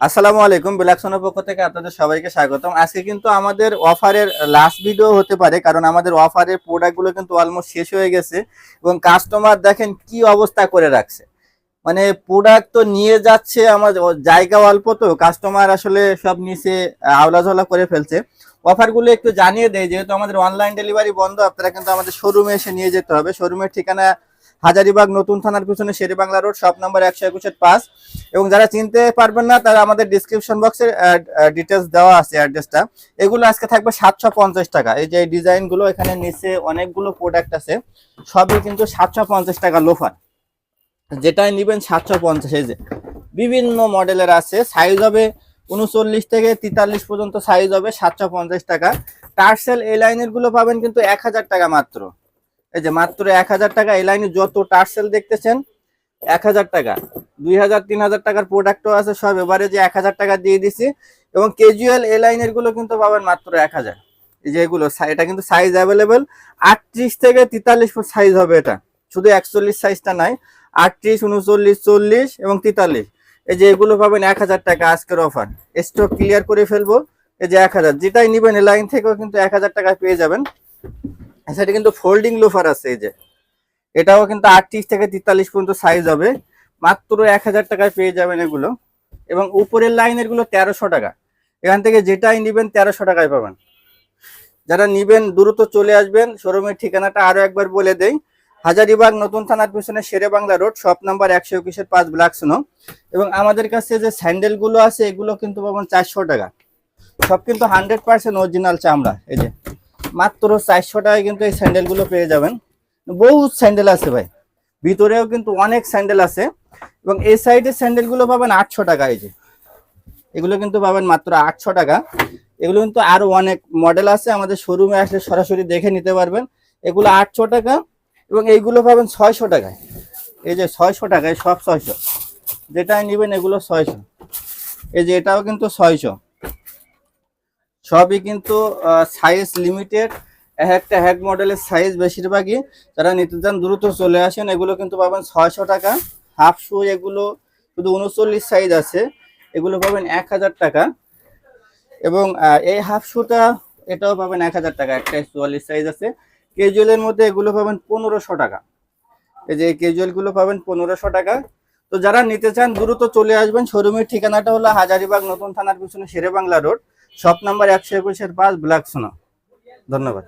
আসসালামু আলাইকুম, বিলাক্সনের পক্ষ থেকে আপনাদের সবাইকে স্বাগতম। আজকে কিন্তু আমাদের অফারের লাস্ট ভিডিও হতে পারে, কারণ আমাদের অফারের প্রোডাক্টগুলো কিন্তু অলমোস্ট শেষ হয়ে গেছে এবং কাস্টমার দেখেন কি অবস্থা করে রাখছে। মানে প্রোডাক্ট তো নিয়ে যাচ্ছে, আমার জায়গা অল্প, তো কাস্টমার আসলে সব নিচে আওলাঝোলা করে ফেলছে। অফারগুলো একটু জানিয়ে দেয়, যেহেতু আমাদের অনলাইন ডেলিভারি বন্ধ, আপনারা কিন্তু আমাদের শোরুমে এসে নিয়ে যেতে হবে। শোরুমের ঠিকানা হাজারীবাগ নতুন থানার পিছনে শেরেবাংলা রোড, শপ নাম্বার 121-5। এবং যারা চিনতে পারবেন না তারা আমাদের ডিসক্রিপশন বক্সে ডিটেলস দেওয়া আছে অ্যাড্রেসটা। এগুলো আজকে থাকবে 750 টাকা। এই যে ডিজাইনগুলো এখানে নিচে অনেকগুলো প্রোডাক্ট আছে, সবই কিন্তু 750 টাকা লোফার। যেটাই নেবেন 750। এই যে বিভিন্ন মডেলের আছে, সাইজ হবে 39 থেকে 43 পর্যন্ত সাইজ হবে, 750 টাকা। টার্সেল এই লাইনের গুলো পাবেন কিন্তু 1000 টাকা মাত্র। এই যে মাত্র 1000 টাকা। এই লাইনে যত টার্সেল দেখতেছেন 1000 টাকা। 2000-3000 টাকার প্রোডাক্টও আছে, সব এবারে যে 1000 টাকা দিয়ে দিছি। এবং ক্যাজুয়াল এই লাইনের গুলো কিন্তু পাবেন মাত্র 1000। এই যে এগুলো, এটা কিন্তু সাইজ অ্যাভেলেবেল 38 থেকে 43 সাইজ হবে। এটা শুধু 41 সাইজটা নাই, 38, 39, 40 এবং 43। এই যে এগুলো পাবেন 1000 টাকা আজকের অফার। স্টক ক্লিয়ার করে ফেলবো। এই যে 1000, যেটাই নিবেন এই লাইন থেকেও কিন্তু 1000 টাকা পেয়ে যাবেন। সেটা কিন্তু ফোল্ডিং লোফার আছে, এই যে এটাও কিন্তু 38 থেকে 43 পর্যন্ত সাইজ হবে, মাত্র 1000 টাকায় পেয়ে যাবেন এগুলো। এবং উপরের লাইনের গুলো 1300 টাকা। এখান থেকে যেটাই নিবেন 1300 টাকায় পাবেন। যারা নিবেন দ্রুত চলে আসবেন। শোরুমের ঠিকানাটা আরো একবার বলে দেই, হাজারীবাগ নতুন থানার পিছনে শেরেবাংলা রোড, শপ নাম্বার 121-5, বিলাক্সনো। এবং আমাদের কাছে যে স্যান্ডেল গুলো আছে এগুলো কিন্তু পাবেন 400 টাকা। সব কিন্তু 100% অরিজিনাল চামড়া। এই যে মাত্র 400 টাকায় কিন্তু এই স্যান্ডেল গুলো পেয়ে যাবেন। বহুত স্যান্ডেল আছে ভাই, ভিতরেও কিন্তু অনেক স্যান্ডেল আছে। এবং এই সাইডের স্যান্ডেল গুলো পাবেন 800 টাকা। এই যে এগুলো কিন্তু পাবেন মাত্র 800 টাকা। এগুলো কিন্তু আরো অনেক মডেল আছে, আমাদের শোরুমে আসলে সরাসরি দেখে নিতে পারবেন। এগুলো 800 টাকা এবং এইগুলো পাবেন 600 টাকায়। এই যে 600 টাকায় সব 600, যেটাই নেবেন এগুলো 600। এই যে এটাও কিন্তু 600। সবই কিন্তু সাইজ লিমিটেড, একটা হ্যাক মডেলের সাইজ বেশিরভাগই। যারা নিতে চান দ্রুত চলে আসেন। এগুলো কিন্তু পাবেন 600 টাকা। হাফ শু এগুলো শুধু 39 সাইজ আছে, এগুলো পাবেন 1000 টাকা। এবং এই হাফ শুটা এটাও পাবেন 1000 টাকা, একটা 44 সাইজ আছে। ক্যাজুয়ালের মধ্যে এগুলো পাবেন 1500 টাকা। এই যে ক্যাজুয়াল গুলো পাবেন 1500 টাকা। তো যারা নিতে চান দ্রুত চলে আসবেন। শোরুমের ঠিকানাটা হলো হাজারীবাগ নতুন থানার পিছনে শেরেবাংলা রোড, শপ নাম্বার 121-5, বিলাক্সনো। ধন্যবাদ।